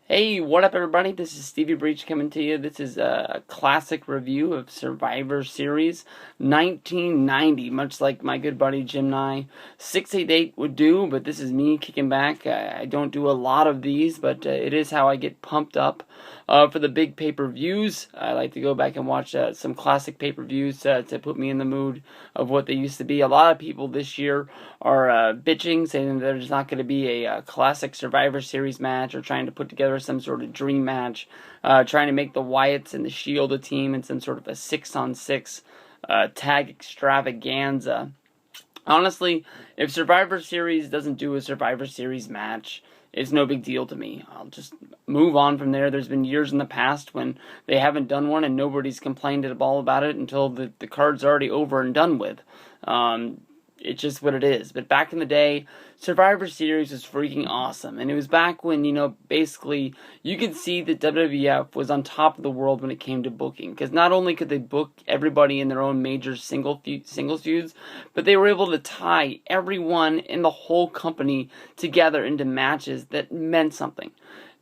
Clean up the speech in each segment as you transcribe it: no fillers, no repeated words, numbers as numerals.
Hey, what up, everybody? This is Stevie Breach coming to you. This is a classic review of Survivor Series 1990, much like my good buddy Jim Nye 688 would do, but this is me kicking back. I don't do a lot of these, but it is how I get pumped up for the big pay-per-views. I like to go back and watch some classic pay-per-views to put me in the mood of what they used to be. A lot of people this year are bitching, saying that there's not going to be a classic Survivor Series match or trying to put together some sort of dream match, trying to make the Wyatts and the Shield a team in some sort of a 6-on-6 tag extravaganza. Honestly, if Survivor Series doesn't do a Survivor Series match, it's no big deal to me. I'll just move on from there. There's been years in the past when they haven't done one and nobody's complained at all about it until the card's already over and done with. It's just what it is. But back in the day, Survivor Series was freaking awesome. And it was back when, basically you could see that WWF was on top of the world when it came to booking. Because not only could they book everybody in their own major singles feuds, but they were able to tie everyone in the whole company together into matches that meant something.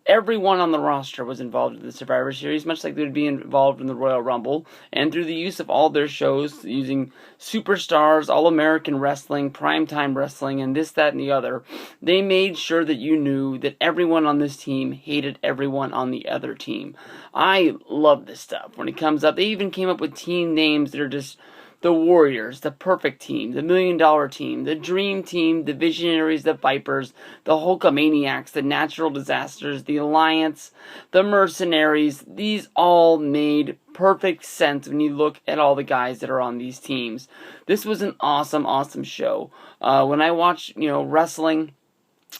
Everyone on the roster was involved in the Survivor Series, much like they would be involved in the Royal Rumble. And through the use of all their shows, using superstars, all-American wrestling, primetime wrestling, and this, that, and the other, they made sure that you knew that everyone on this team hated everyone on the other team. I love this stuff. When it comes up, they even came up with team names that are just the Warriors, the Perfect Team, the $1 Million Team, the Dream Team, the Visionaries, the Vipers, the Hulkamaniacs, the Natural Disasters, the Alliance, the Mercenaries. These all made perfect sense when you look at all the guys that are on these teams. This was an awesome, awesome show. When I watch, wrestling,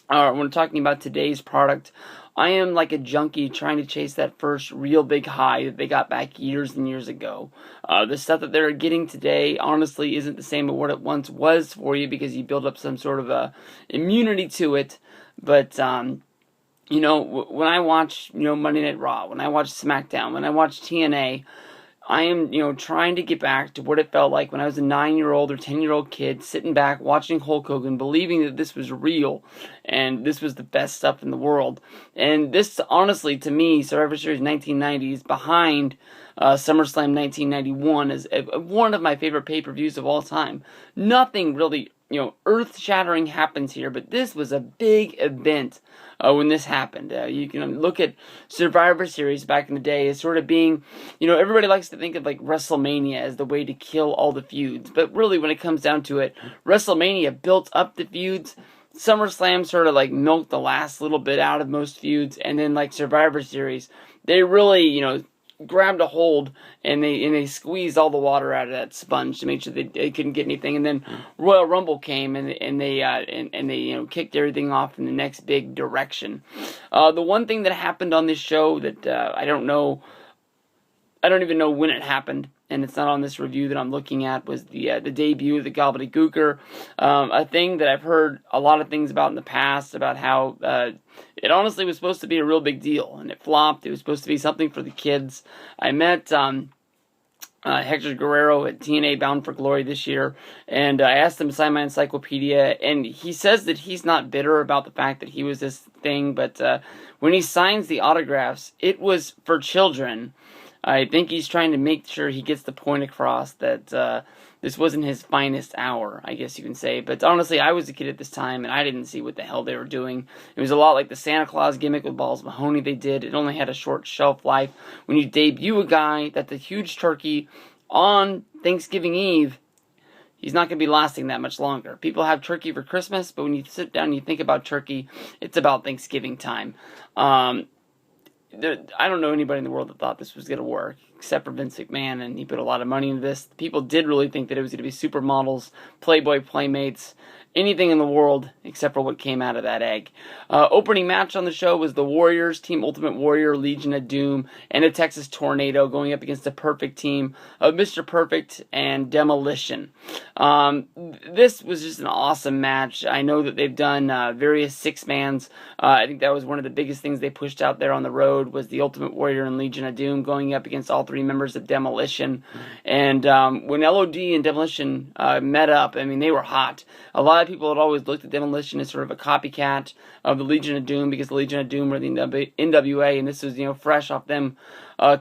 when talking about today's product, I am like a junkie trying to chase that first real big high that they got back years and years ago. The stuff that they're getting today honestly isn't the same as what it once was for you because you build up some sort of a immunity to it. But, when I watch, Monday Night Raw, when I watch SmackDown, when I watch TNA, I am, trying to get back to what it felt like when I was a 9-year-old or 10-year-old kid sitting back watching Hulk Hogan, believing that this was real and this was the best stuff in the world. And this, honestly, to me, Survivor Series 1990 is behind SummerSlam 1991 as one of my favorite pay-per-views of all time. Nothing really, earth-shattering happens here, but this was a big event when this happened. You can look at Survivor Series back in the day as sort of being, everybody likes to think of like WrestleMania as the way to kill all the feuds, but really when it comes down to it, WrestleMania built up the feuds. SummerSlam sort of like milked the last little bit out of most feuds, and then like Survivor Series, they really, grabbed a hold and they squeezed all the water out of that sponge to make sure they couldn't get anything. And then Royal Rumble came and they kicked everything off in the next big direction. The one thing that happened on this show that I don't even know when it happened, and it's not on this review that I'm looking at, was the debut of the Gobbledygooker. A thing that I've heard a lot of things about in the past, about how it honestly was supposed to be a real big deal, and it flopped. It was supposed to be something for the kids. I met Hector Guerrero at TNA Bound for Glory this year, and I asked him to sign my encyclopedia, and he says that he's not bitter about the fact that he was this thing, but when he signs the autographs, it was for children. I think he's trying to make sure he gets the point across that this wasn't his finest hour, I guess you can say. But honestly, I was a kid at this time, and I didn't see what the hell they were doing. It was a lot like the Santa Claus gimmick with Balls Mahoney they did. It only had a short shelf life. When you debut a guy that's a huge turkey on Thanksgiving Eve, he's not going to be lasting that much longer. People have turkey for Christmas, but when you sit down and you think about turkey, it's about Thanksgiving time. I don't know anybody in the world that thought this was going to work, except for Vince McMahon, and he put a lot of money into this. People did really think that it was going to be supermodels, Playboy Playmates, anything in the world except for what came out of that egg. Opening match on the show was the Warriors, Team Ultimate Warrior, Legion of Doom, and a Texas Tornado going up against the Perfect Team of Mr. Perfect and Demolition. This was just an awesome match. I know that they've done various six-mans. I think that was one of the biggest things they pushed out there on the road was the Ultimate Warrior and Legion of Doom going up against all three members of Demolition. And when LOD and Demolition met up, I mean, they were hot. A lot of of people had always looked at Demolition as sort of a copycat of the Legion of Doom, because the Legion of Doom were the NWA, and this was, fresh off them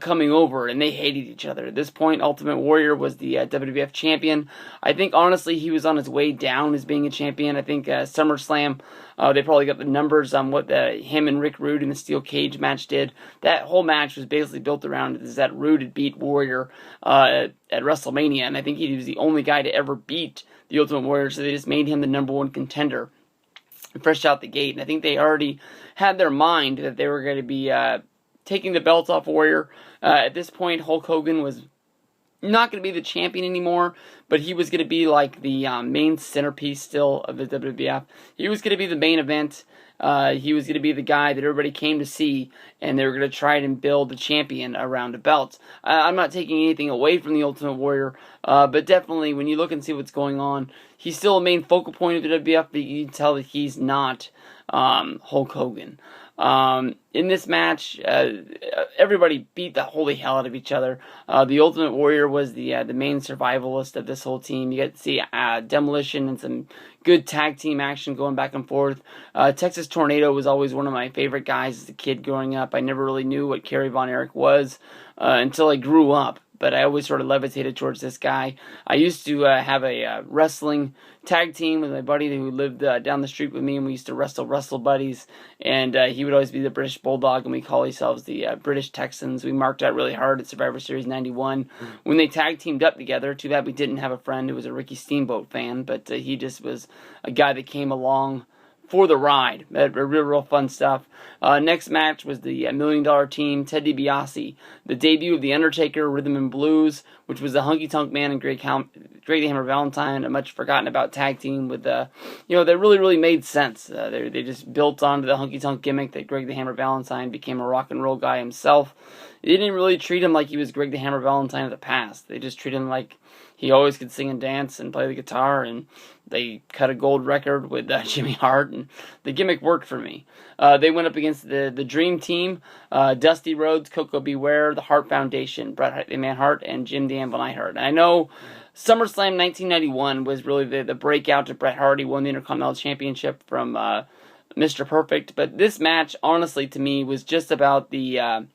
coming over, and they hated each other. At this point, Ultimate Warrior was the WWF champion. I think, honestly, he was on his way down as being a champion. I think SummerSlam, they probably got the numbers on what him and Rick Rude in the Steel Cage match did. That whole match was basically built around that Rude had beat Warrior at WrestleMania, and I think he was the only guy to ever beat the Ultimate Warrior, so they just made him the #1 contender fresh out the gate. And I think they already had their mind that they were going to be taking the belt off Warrior. At this point, Hulk Hogan was not going to be the champion anymore, but he was going to be like the main centerpiece still of the WWF. He was going to be the main event. He was going to be the guy that everybody came to see, and they were going to try and build the champion around a belt. I'm not taking anything away from the Ultimate Warrior, but definitely when you look and see what's going on, he's still a main focal point of the WWF, but you can tell that he's not Hulk Hogan. In this match, everybody beat the holy hell out of each other. The Ultimate Warrior was the main survivalist of this whole team. You get to see Demolition and some good tag team action going back and forth. Texas Tornado was always one of my favorite guys as a kid growing up. I never really knew what Kerry Von Erich was until I grew up, but I always sort of levitated towards this guy. I used to have a wrestling tag team with my buddy who lived down the street with me, and we used to wrestle buddies, and he would always be the British Bulldog, and we call ourselves the British Texans. We marked out really hard at Survivor Series 91 when they tag teamed up together. Too bad we didn't have a friend who was a Ricky Steamboat fan, but he just was a guy that came along for the ride. Real fun stuff. Next match was the $1 Million Team, Ted DiBiase, the debut of the Undertaker, Rhythm and Blues, which was the Hunky Tonk Man and Greg the Hammer Valentine, a much forgotten about tag team with that really made sense. They just built onto the Hunky Tonk gimmick that Greg the Hammer Valentine became a rock and roll guy himself. They didn't really treat him like he was Greg the Hammer Valentine of the past. They just treated him like he always could sing and dance and play the guitar, and they cut a gold record with Jimmy Hart, and the gimmick worked for me. They went up against the Dream Team, Dusty Rhodes, Coco Beware, the Hart Foundation, Bret the Man Hart, and Jim the Anvil Neidhart. And I know SummerSlam 1991 was really the breakout to Bret Hart. He won the Intercontinental Championship from Mr. Perfect, but this match, honestly, to me, was just about the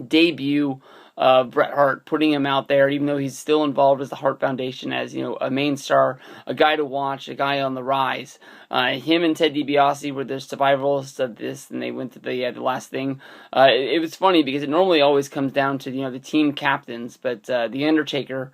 debut of Bret Hart, putting him out there, even though he's still involved as the Hart Foundation, as a main star, a guy to watch, a guy on the rise. Him and Ted DiBiase were the survivalists of this, and they went to the last thing. It was funny because it normally always comes down to the team captains, but the Undertaker,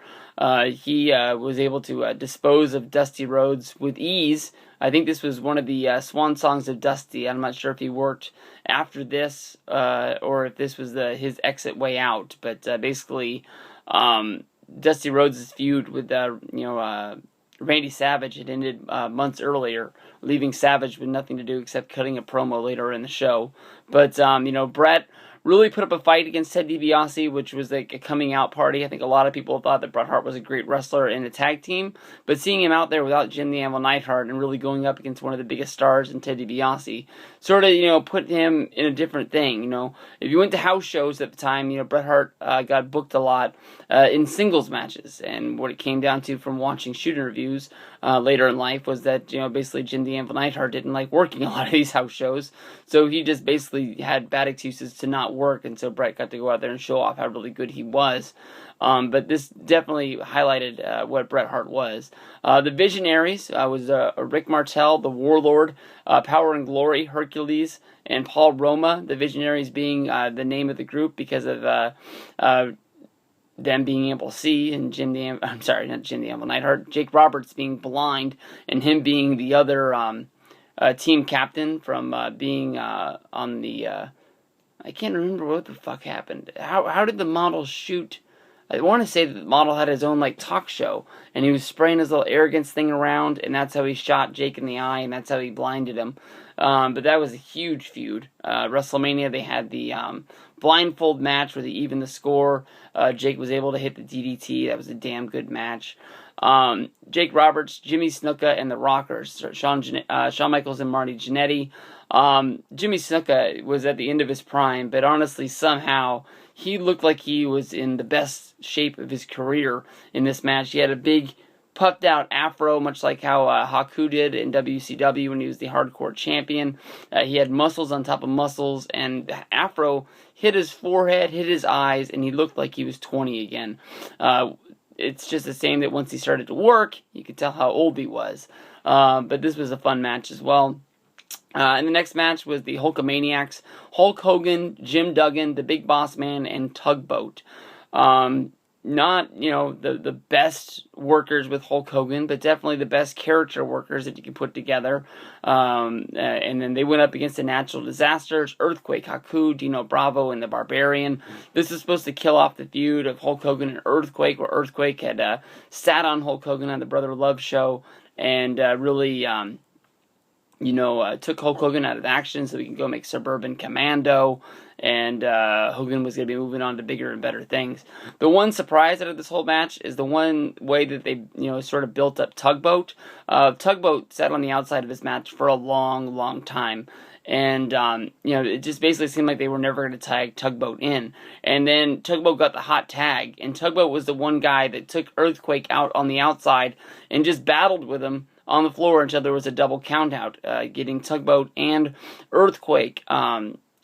he was able to dispose of Dusty Rhodes with ease. I think this was one of the swan songs of Dusty. I'm not sure if he worked after this or if this was his exit way out. But basically, Dusty Rhodes' feud with Randy Savage had ended months earlier, leaving Savage with nothing to do except cutting a promo later in the show. But Bret really put up a fight against Ted DiBiase, which was like a coming out party. I think a lot of people thought that Bret Hart was a great wrestler in a tag team, but seeing him out there without Jim the Anvil Neidhart and really going up against one of the biggest stars in Ted DiBiase sort of, put him in a different thing. If you went to house shows at the time, Bret Hart got booked a lot in singles matches, and what it came down to from watching shoot interviews later in life was that, basically Jim the Anvil Neidhart didn't like working a lot of these house shows, so he just basically had bad excuses to not work, and so Bret got to go out there and show off how really good he was. But this definitely highlighted what Bret Hart was. The Visionaries was Rick Martel, the Warlord, Power and Glory, Hercules, and Paul Roma. The Visionaries being the name of the group because of them being able to see, and Jake Roberts being blind, and him being the other team captain from being on the I can't remember what the fuck happened. How did the model shoot? I want to say that the model had his own talk show, and he was spraying his little arrogance thing around, and that's how he shot Jake in the eye, and that's how he blinded him. But that was a huge feud. WrestleMania, they had the blindfold match where they evened the score. Jake was able to hit the DDT. That was a damn good match. Jake Roberts, Jimmy Snuka, and the Rockers, Shawn Michaels and Marty Jannetty. Jimmy Snuka was at the end of his prime, but honestly, somehow, he looked like he was in the best shape of his career in this match. He had a big puffed out afro, much like how Haku did in WCW when he was the hardcore champion. He had muscles on top of muscles, and the afro hit his forehead, hit his eyes, and he looked like he was 20 again. It's just the same that once he started to work, you could tell how old he was. But this was a fun match as well. And the next match was the Hulkamaniacs, Hulk Hogan, Jim Duggan, the Big Boss Man, and Tugboat. Not, the best workers with Hulk Hogan, but definitely the best character workers that you can put together. And then they went up against the Natural Disasters, Earthquake, Haku, Dino Bravo, and the Barbarian. This is supposed to kill off the feud of Hulk Hogan and Earthquake, where Earthquake had sat on Hulk Hogan on the Brother Love show and really... took Hulk Hogan out of action so he can go make Suburban Commando, and Hogan was going to be moving on to bigger and better things. The one surprise out of this whole match is the one way that they, sort of built up Tugboat. Tugboat sat on the outside of this match for a long, long time. And, it just basically seemed like they were never going to tag Tugboat in. And then Tugboat got the hot tag, and Tugboat was the one guy that took Earthquake out on the outside and just battled with him on the floor until there was a double count out, getting Tugboat and Earthquake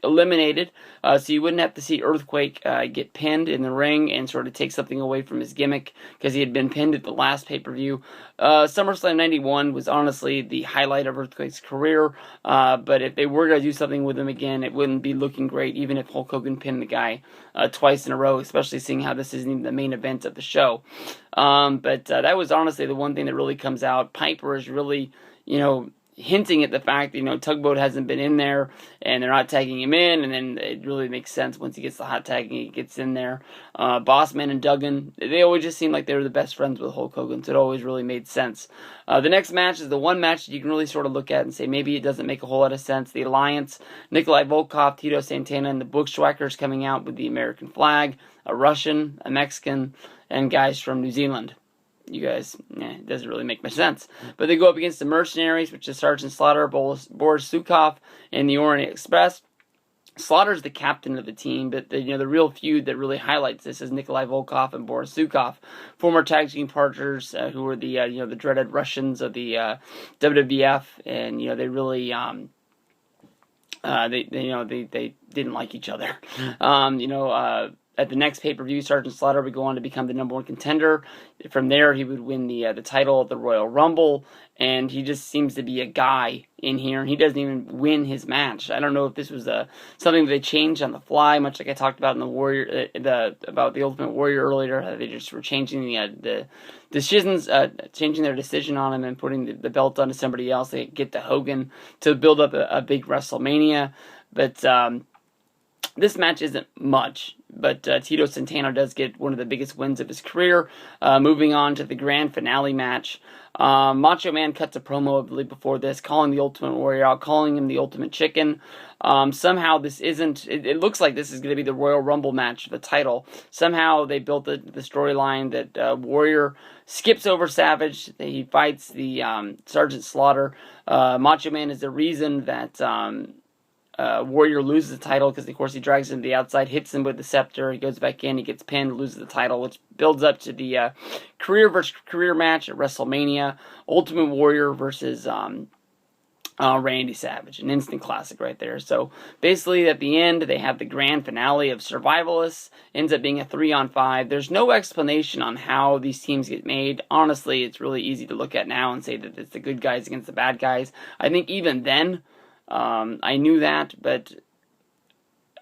eliminated, so you wouldn't have to see Earthquake get pinned in the ring and sort of take something away from his gimmick, because he had been pinned at the last pay-per-view. SummerSlam 91 was honestly the highlight of Earthquake's career, but if they were going to do something with him again, it wouldn't be looking great, even if Hulk Hogan pinned the guy twice in a row, especially seeing how this isn't even the main event of the show. But that was honestly the one thing that really comes out. Piper is really, hinting at the fact that, Tugboat hasn't been in there, and they're not tagging him in, and then it really makes sense once he gets the hot tag and he gets in there. Bossman and Duggan, they always just seemed like they were the best friends with Hulk Hogan, so it always really made sense. The next match is the one match that you can really sort of look at and say maybe it doesn't make a whole lot of sense. The Alliance, Nikolai Volkov, Tito Santana, and the Bushwhackers coming out with the American flag, a Russian, a Mexican, and guys from New Zealand. You guys, it doesn't really make much sense. But they go up against the Mercenaries, which is Sergeant Slaughter, Boris Sukov, and the Orient Express. Slaughter's the captain of the team, but the real feud that really highlights this is Nikolai Volkov and Boris Sukov, former tag team partners who were the the dreaded Russians of the WWF, and they really they didn't like each other. At the next pay-per-view, Sergeant Slaughter would go on to become the number one contender. From there, he would win the title of the Royal Rumble, and he just seems to be a guy in here, and he doesn't even win his match. I don't know if this was something that they changed on the fly, much like I talked about in the Warrior, about the Ultimate Warrior earlier. They just were changing the decisions, changing their decision on him and putting the belt onto somebody else. They get to Hogan to build up a big WrestleMania, but this match isn't much, but Tito Santana does get one of the biggest wins of his career. Moving on to the grand finale match. Macho Man cuts a promo, I believe, before this, calling the Ultimate Warrior out, calling him the Ultimate Chicken. Somehow this isn't, it looks like this is going to be the Royal Rumble match for the title. Somehow they built the storyline that Warrior skips over Savage. He fights the Sergeant Slaughter. Macho Man is the reason that Warrior loses the title, because of course he drags him to the outside, hits him with the scepter, he goes back in, he gets pinned, loses the title, which builds up to the career versus career match at WrestleMania, Ultimate Warrior versus Randy Savage, an instant classic right there. So basically at the end they have the grand finale of Survivalists, ends up being a 3-on-5. There's no explanation on how these teams get made. Honestly, it's really easy to look at now and say that it's the good guys against the bad guys. I think even then I knew that, but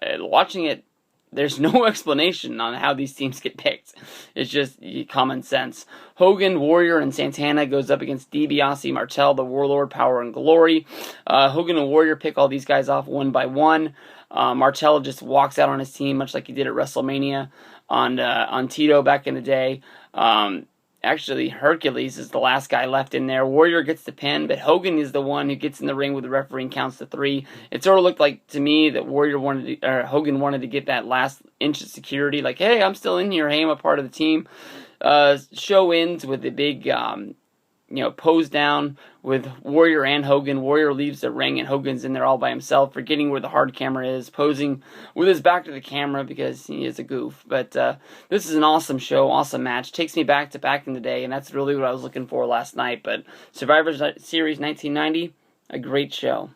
watching it, there's no explanation on how these teams get picked. It's just common sense. Hogan, Warrior, and Santana goes up against DiBiase, Martel, the Warlord, Power and Glory. Hogan and Warrior pick all these guys off one by one. Martel just walks out on his team, much like he did at WrestleMania on Tito back in the day. Actually, Hercules is the last guy left in there. Warrior gets the pin, but Hogan is the one who gets in the ring with the referee and counts to 3. It sort of looked like to me that Hogan wanted to get that last inch of security, like, hey, I'm still in here, hey, I'm a part of the team. Show ends with a big posed down with Warrior and Hogan. Warrior leaves the ring and Hogan's in there all by himself, forgetting where the hard camera is, posing with his back to the camera because he is a goof. But this is an awesome show, awesome match. Takes me back in the day, and that's really what I was looking for last night. But Survivor Series 1990, a great show.